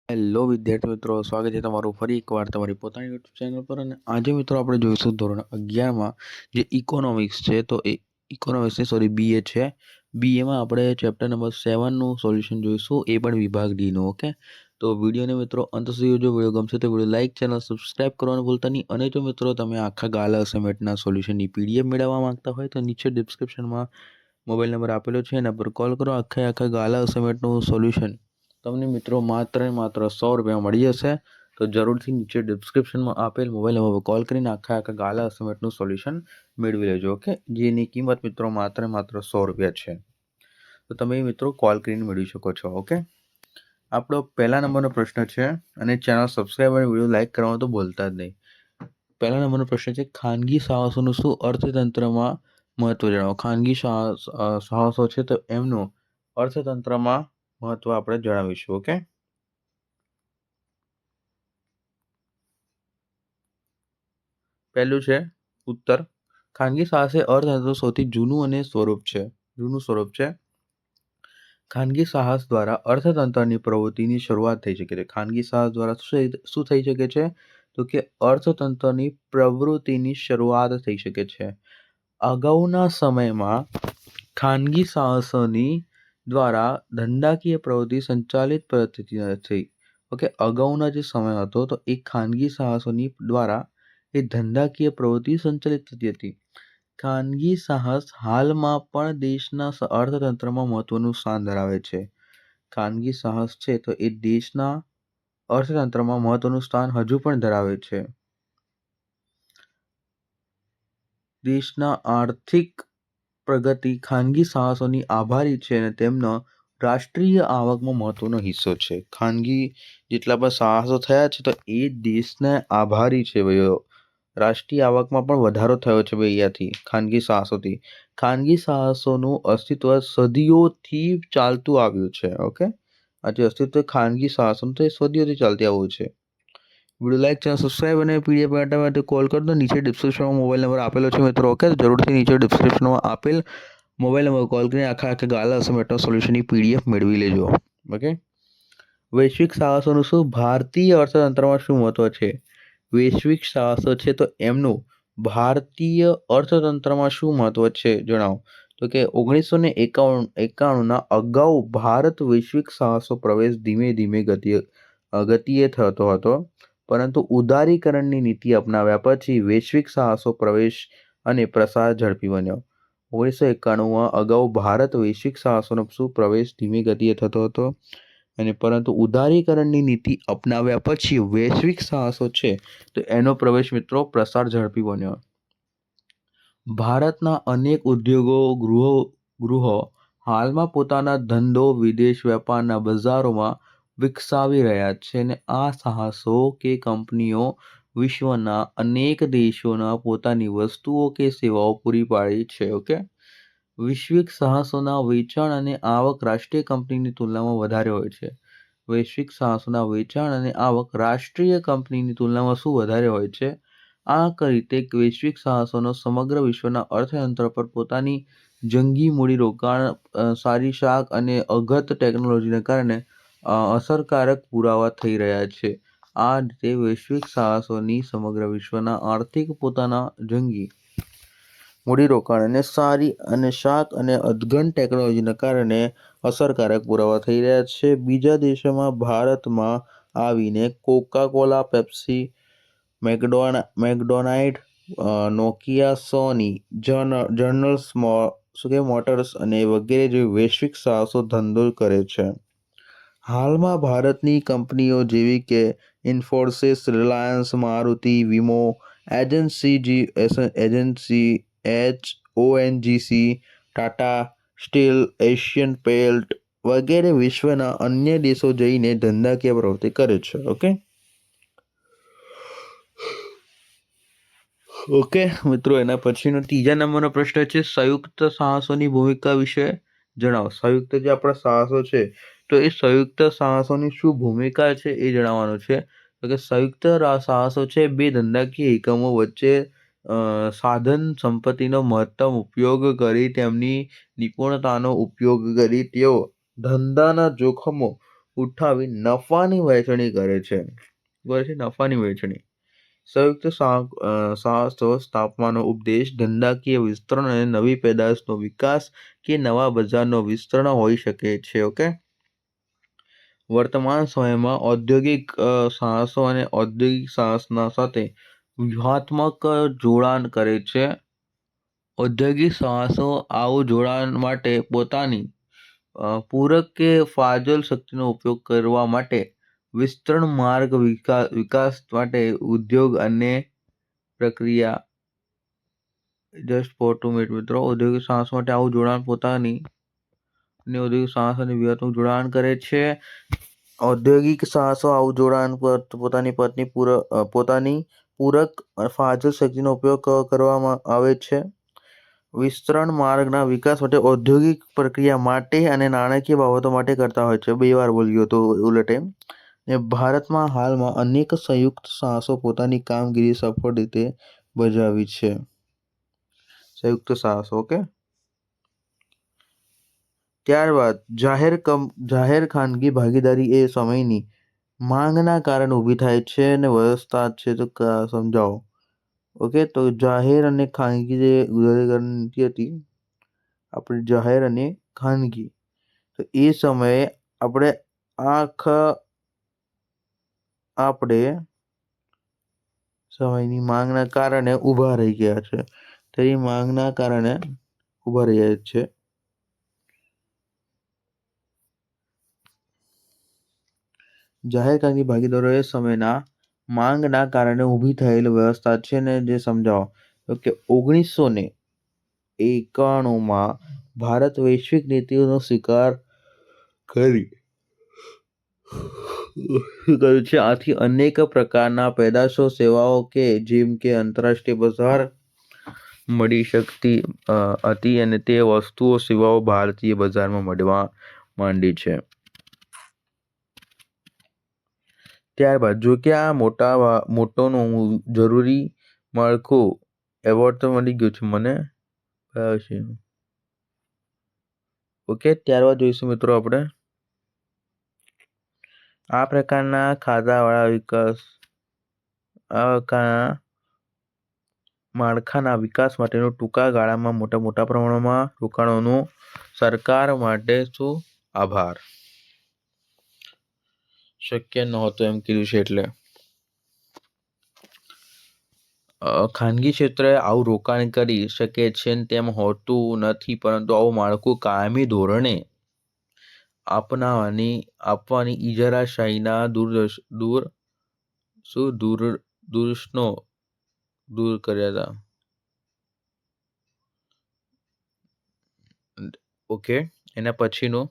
Hello વિદ્યાર્થી મિત્રો, સ્વાગત છે તમારું ફરી એકવાર તમારી પોતાની યુટ્યુબ ચેનલ પર. અને આજે મિત્રો આપણે જોઈશું ધોરણ 11માં જે ઇકોનોમિક્સ છે, તો એ ઇકોનોમિક્સની બીએ છે. બીએમાં આપણે ચેપ્ટર નંબર 7નું સોલ્યુશન જોઈશું, એ પણ વિભાગ ડીનું. ઓકે, તો વિડીયોને મિત્રો અંત સુધી જોજો. વિડીયો ગમશે તો વિડીયો લાઇક, ચેનલ સબસ્ક્રાઇબ કરવાનું ભૂલતા નહીં. અને જો મિત્રો તમે આખા ગાલા અસાઇનમેન્ટના સોલ્યુશનની પીડીએફ મેળવવા માંગતા હોય તો નીચે ડિસ્ક્રિપ્શનમાં મોબાઈલ નંબર આપેલો છે, એના પર કોલ કરો. આખા ગાલા અસાઇનમેન્ટનું સોલ્યુશન તમને મિત્રો માત્ર ને માત્ર 100 રૂપિયા મળી જશે. તો જરૂરથી નીચે ડિસ્ક્રિપ્શનમાં આપેલ મોબાઈલ નંબર પર કોલ કરીને આખા ગાલા અસાઇનમેન્ટનું સોલ્યુશન મેળવી લેજો. ઓકે, જેની કિંમત મિત્રો માત્ર ને માત્ર 100 રૂપિયા છે. તો તમે મિત્રો કોલ કરીને મેળવી શકો છો. ઓકે, આપણો પહેલા નંબરનો પ્રશ્ન છે, અને ચેનલ સબસ્ક્રાઈબ અને વિડીયો લાઇક કરવાનું તો ભૂલતા જ નહીં. પહેલા નંબરનો પ્રશ્ન છે, ખાનગી સાહસોનું શું અર્થતંત્રમાં મહત્વ જણાવો. ખાનગી સાહસો છે તો એમનું અર્થતંત્રમાં મહત્વ આપણે જણાવીશું. ઓકે, પહેલું છે ઉત્તર. ખાનગી સાહસ એ અર્થતંત્રનું સૌથી જૂનું સ્વરૂપ છે. ખાનગી સાહસ દ્વારા અર્થતંત્રની પ્રવૃત્તિની શરૂઆત થઈ શકે છે. ખાનગી સાહસ દ્વારા શું થઈ શકે છે? તો કે અર્થતંત્રની પ્રવૃત્તિની શરૂઆત થઈ શકે છે. અગાઉના સમયમાં ખાનગી સાહસોની દ્વારા ધંધાકીય પ્રવૃત્તિ સંચાલિત પદ્ધતિ થઈ. ઓકે, અગાઉના જે સમય હતો તો એ ખાનગી સાહસોની દ્વારા એ ધંધાકીય પ્રવૃત્તિ સંચાલિત થતી હતી. ખાનગી સાહસ હાલમાં પણ દેશના અર્થતંત્રમાં મહત્વનું સ્થાન ધરાવે છે. ખાનગી સાહસ છે તો એ દેશના અર્થતંત્રમાં મહત્વનું સ્થાન હજુ પણ ધરાવે છે. દેશના આર્થિક પ્રગતિ ખાનગી સાહસોની આભારી છે અને તેમનો રાષ્ટ્રીય આવકમાં મહત્વનો હિસ્સો છે. ખાનગી જેટલા પણ સાહસો થયા છે તો એ દેશને આભારી છે ભાઈઓ. રાષ્ટ્રીય આવકમાં પણ વધારો થયો છે ભાઈ અહીંયાથી ખાનગી સાહસોથી. ખાનગી સાહસોનું અસ્તિત્વ સદીઓથી ચાલતું આવ્યું છે. ઓકે, આ જે અસ્તિત્વ ખાનગી સાહસોનું તો એ સદીઓથી ચાલતી આવ્યું છે. વિડીયો લાઇક, ચેનલ સબસ્ક્રાઈબ અને પીડીએફ મેળવવા માટે કોલ કરો. તો નીચે ડિસ્ક્રિપ્શનમાં મોબાઈલ નંબર આપેલો છે મિત્રો. ઓકે, જરૂરથી નીચે ડિસ્ક્રિપ્શનમાં આપેલ મોબાઈલ નંબર કોલ કરીને આખા ગાલા અસાઇનમેન્ટના સોલ્યુશનની પીડીએફ મેળવી લેજો. ઓકે, વૈશ્વિક સાહસોનું શું ભારતીય અર્થતંત્રમાં શું મહત્વ છે? વૈશ્વિક સાહસો છે તો એમનું ભારતીય અર્થતંત્રમાં શું મહત્વ છે જણાવો. તો કે 1991ના અગાઉ ભારત વૈશ્વિક સાહસો પ્રવેશ ધીમે ધીમે ગતિએ થતો હતો, પરંતુ ઉદારીકરણની નીતિ અપનાવ્યા પછી વૈશ્વિક સાહસો પ્રવેશ અને પ્રસાર ઝડપી બન્યો. 1991માં અગાઉ ભારત વૈશ્વિક સાહસોનો પ્રવેશ ધીમી ગતિએ થતો હતો, અને પરંતુ ઉદારીકરણની નીતિ અપનાવ્યા પછી વૈશ્વિક સાહસો છે તો એનો પ્રવેશ મિત્રો પ્રસાર ઝડપી બન્યો. ભારતના અનેક ઉદ્યોગો ગૃહો હાલમાં પોતાના ધંધો વિદેશ વેપારના બજારોમાં વિકસાવી રહ્યા છે, અને આ સાહસો કે કંપનીઓ વિશ્વના અનેક દેશોના પોતાની વસ્તુઓ કે સેવાઓ પૂરી પાડી છે. ઓકે, વૈશ્વિક સાહસોના વેચાણ અને આવક રાષ્ટ્રીય કંપનીની તુલનામાં વધારે હોય છે. વૈશ્વિક સાહસોના વેચાણ અને આવક રાષ્ટ્રીય કંપનીની તુલનામાં શું વધારે હોય છે? આ રીતે વૈશ્વિક સાહસોનો સમગ્ર વિશ્વના અર્થતંત્ર પર પોતાની જંગી મૂડીરોકાણ, સારી શાક અને અગત ટેકનોલોજીને કારણે અસરકારક પુરાવા થઈ રહ્યા છે. આ રીતે વૈશ્વિક સાહસોની સમગ્ર વિશ્વના આર્થિક પોતાના જંગી મૂડીરોકાણ અને સારી અને શાક અને અદ્યતન ટેકનોલોજીને કારણે અસરકારક પુરાવા થઈ રહ્યા છે. બીજા દેશોમાં ભારતમાં આવીને કોકા-કોલા, પેપ્સી, મેકડોનાલ્ડ, નોકિયા, સોની, જનરલ મોટર્સ અને વગેરે જેવી વૈશ્વિક સાહસો ધંધો કરે છે. હાલમાં ભારતની કંપનીઓ જેવી કે ઇન્ફોસિસ, રિલાયન્સ, મારુતિ, વીમો agency, ONGC, Tata steel, Asian paint વગેરે વિશ્વના અન્ય દેશો જઈને ધંધાકીય પ્રવૃત્તિ કરે છે. ઓકે મિત્રો, એના પછીનો ત્રીજા નંબરનો પ્રશ્ન છે, સંયુક્ત સાહસોની ભૂમિકા વિશે જણાવો. સંયુક્ત જે આપણા સાહસો છે તો એ સંયુક્ત સાહસોની શું ભૂમિકા છે એ જણાવવાનું છે. તો કે સંયુક્ત સાહસો છે બે ધંધાકીય એકમો વચ્ચે સાધન સંપત્તિનો મહત્તમ ઉપયોગ કરી તેમની નિપુણતાનો ઉપયોગ કરી તેઓ ધંધાના જોખમો ઉઠાવી નફાની વહેંચણી કરે છે. બરાબર છે, નફાની વહેંચણી. સંયુક્ત સાહસો સ્થાપવાનો ઉપદેશ ધંધાકીય વિસ્તરણ અને નવી પેદાશનો વિકાસ કે નવા બજારનો વિસ્તરણ હોઈ શકે છે. ઓકે, વર્તમાન સમયમાં ઔદ્યોગિક સાહસો અને ઔદ્યોગિક સાહસના સાથે વ્યૂહાત્મક જોડાણ કરે છે. ઔદ્યોગિક સાહસો આવું જોડાણ માટે પોતાની પૂરક કે ફાજલ શક્તિનો ઉપયોગ કરવા માટે વિસ્તરણ માર્ગ વિકાસ માટે ઉદ્યોગ અને પ્રક્રિયા મિત્રો ઔદ્યોગિક સાહસ માટે આવું જોડાણ પોતાની ઔદ્યોગિક સાહસ અને વ્યૂહાત્મક જોડાણ કરે છે. ઔદ્યોગિક સાહસો આવું જોડાણ પોતાની પોતાની પૂરક ફાજલ શક્તિનો ઉપયોગ કરવામાં આવે છે. વિસ્તરણ માર્ગના વિકાસ માટે ઔદ્યોગિક પ્રક્રિયા માટે અને નાણાકીય બાબતો માટે કરતા હોય છે. 2 વાર બોલી ગયો તો ઉલટે. ભારતમાં હાલમાં અનેક સંયુક્ત સાહસો પોતાની કામગીરી સફળ રીતે બજાવી છે. સંયુક્ત સાહસો. ઓકે, ત્યારબાદ જાહેર ખાનગી ભાગીદારી એ સમયની માંગના કારણે ઊભી થાય છે અને વ્યવસ્થા છે તો સમજાવો. ઓકે, તો જાહેર અને ખાનગી જે ઉદાહરણની હતી આપણે જાહેર અને ખાનગી, તો એ સમયે આપણે સમયની માંગના કારણે ઊભા રહી ગયા છે. તો એ માંગના કારણે ઊભા રહ્યા છે. જાહેર ખાનગી ભાગીદારો એ સમયના માંગના કારણે ઊભી થયેલ વ્યવસ્થા છે ને જે સમજાવો. ઓકે, 1991માં ભારત વૈશ્વિક નીતિઓનો સ્વીકાર કર્યું છે. આથી અનેક પ્રકારના પેદાશો સેવાઓ કે જેમ કે આંતરરાષ્ટ્રીય બજાર મળી શકતી હતી અને તે વસ્તુઓ સેવાઓ ભારતીય બજારમાં મળવા માંડી છે. ત્યારબાદ જો કે આ મોટોનું જરૂરી માળખું એવોર્ડ તો મળી ગયું છે મને. ઓકે, ત્યારબાદ જોઈશું મિત્રો આપણે આ પ્રકારના ખાધાવાળા વિકાસ માળખાના વિકાસ માટેનું ટૂંકા ગાળામાં મોટા પ્રમાણમાં રોકાણોનું સરકાર માટે શું આભાર શક્ય નહોતું એમ કીધું છે. એટલે ખાનગી ક્ષેત્રે આવું રોકાણ કરી શકે છે તેમ હોતું નથી, પરંતુ આવું માળખું કાયમી ધોરણે આપવાની ઇજારાશાહીના દૂષણો દૂર કર્યા હતા. ઓકે, એના પછીનું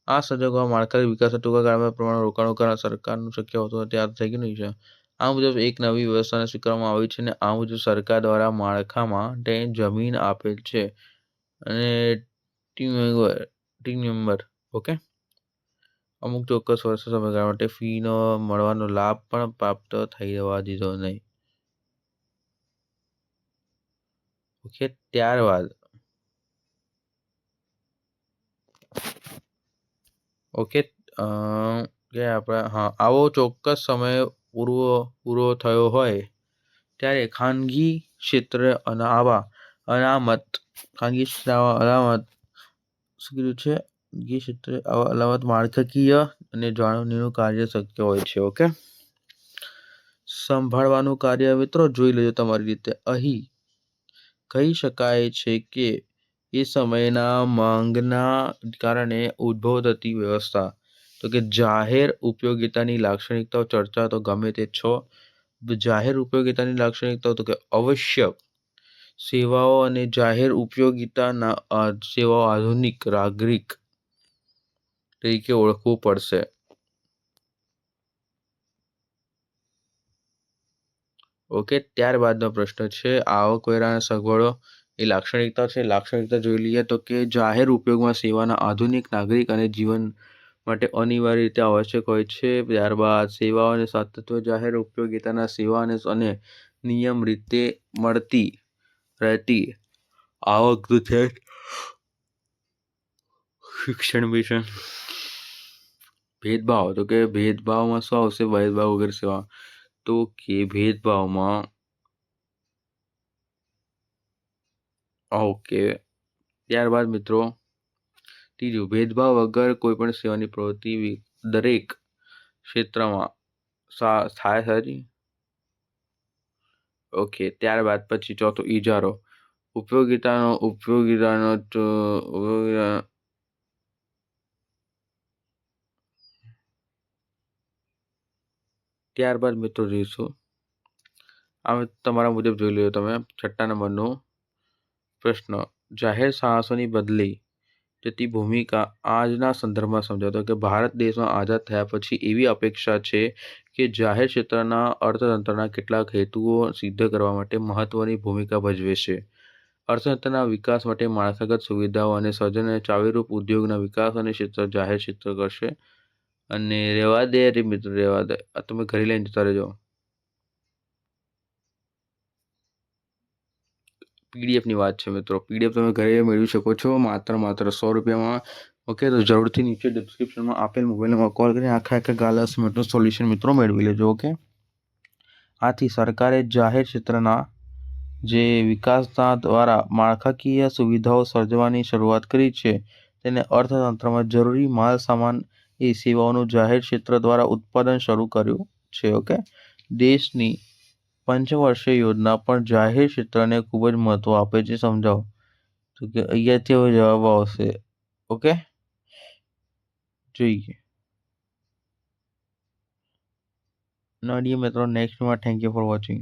આ સંજોગોમાં માળખાકીય વિકાસના ટૂંકા ગાળામાં પ્રમાણમાં રોકાણો કરવા સરકારનું શક્ય હોતું નથી. આ થઈ ગયું છે. આ મુજબ એક નવી વ્યવસ્થાને સ્વીકારવામાં આવી છે અને આ મુજબ સરકાર દ્વારા માળખા માટે જમીન આપેલ છે અને ટીમ મેમ્બર. ઓકે, અમુક ચોક્કસ વર્ષ સમયગાળા માટે ફીનો મળવાનો લાભ પણ પ્રાપ્ત થઈ જવા દીધો નહીં. ઓકે, ત્યારબાદ આવો ચોક્કસ સમય પૂરો થયો હોય ત્યારે ખાનગી ક્ષેત્રે માળખાકીય અને જાળવણીનું કાર્ય શક્ય હોય છે. ઓકે, સંભાળવાનું કાર્ય મિત્રો જોઈ લેજો તમારી રીતે. અહીં કહી શકાય છે કે એ સમયના માંગના કારણે ઉદ્ભવ થતી વ્યવસ્થા. તો કે જાહેર ઉપયોગિતાની લાક્ષણિકતાઓ ચર્ચા તો ગમે તે છો. જાહેર ઉપયોગિતાની લાક્ષણિકતાઓ તો કે આવશ્યક સેવાઓ અને જાહેર ઉપયોગિતાના સેવાઓ આધુનિક નાગરિક તરીકે ઓળખવું પડશે. ઓકે, ત્યારબાદનો પ્રશ્ન છે આવકવેરાના સગવડો એ લાક્ષણિકતા છે. લાક્ષણિકતા જોઈ લઈએ તો કે જાહેર ઉપયોગમાં સેવાના આધુનિક નાગરિક અને જીવન માટે અનિવાર્ય રીતે આવશ્યક હોય છે. ત્યારબાદ સેવાઓ અને સાતત્ય જાહેર ઉપયોગિતાના સેવા અને નિયમ રીતે મળતી રહેતી આવક તો છે. શિક્ષણ બી છે. ભેદભાવ તો કે ભેદભાવમાં શું આવશે? ભેદભાવ વગર સેવા. તો કે ભેદભાવમાં ઓકે. ત્યારબાદ મિત્રો ત્રીજું, ભેદભાવ વગર કોઈ પણ સેવાની પ્રવૃત્તિ દરેક ક્ષેત્રમાં થાય સારી. ઓકે. ત્યારબાદ પછી ચોથું, ઇજારો. ઉપયોગિતાનો ત્યારબાદ મિત્રો જોઈશું, આ તમારા મુજબ જોઈ લો તમે. 6 નંબરનો પ્રશ્ન, જાહેર સાહસોની બદલી જતી ભૂમિકા આજના સંદર્ભમાં સમજાવો. કે ભારત દેશમાં આઝાદ થયા પછી એવી અપેક્ષા છે કે જાહેર ક્ષેત્રના અર્થતંત્રના કેટલાક હેતુઓ સિદ્ધ કરવા માટે મહત્વની ભૂમિકા ભજવે છે. અર્થતંત્રના વિકાસ માટે માળખાગત સુવિધાઓ અને સર્જન અને ચાવીરૂપ ઉદ્યોગના વિકાસ અને ક્ષેત્ર જાહેર ક્ષેત્ર કરશે. અને રહેવા દે મિત્રો, રહેવા દે, તમે ઘરે લઈને જતા રહેજો. પીડીએફની વાત છે મિત્રો. પીડીએફ તમે ઘરે મેળવી શકો છો માત્ર 100 રૂપિયામાં. ઓકે, તો જરૂરથી નીચે ડિસ્ક્રિપ્શનમાં આપેલ મોબાઈલ નંબર કોલ કરીને આખા ગાલા મિનિટનું સોલ્યુશન મિત્રો મેળવી લેજો. ઓકે, આથી સરકારે જાહેર ક્ષેત્રના જે વિકાસના દ્વારા માળખાકીય સુવિધાઓ સર્જવાની શરૂઆત કરી છે, તેને અર્થતંત્રમાં જરૂરી માલ સામાન એ સેવાઓનું જાહેર ક્ષેત્ર દ્વારા ઉત્પાદન શરૂ કર્યું છે. ઓકે, દેશની પંચવર્ષીય યોજના પણ જાહેર ક્ષેત્રને ખૂબ જ મહત્વ આપે છે. સમજાવો. તો કે અહીંયાથી હવે જવાબ આવશે. ઓકે, જોઈએ. નડીએ મિત્રો નેક્સ્ટમાં. Thank you for watching.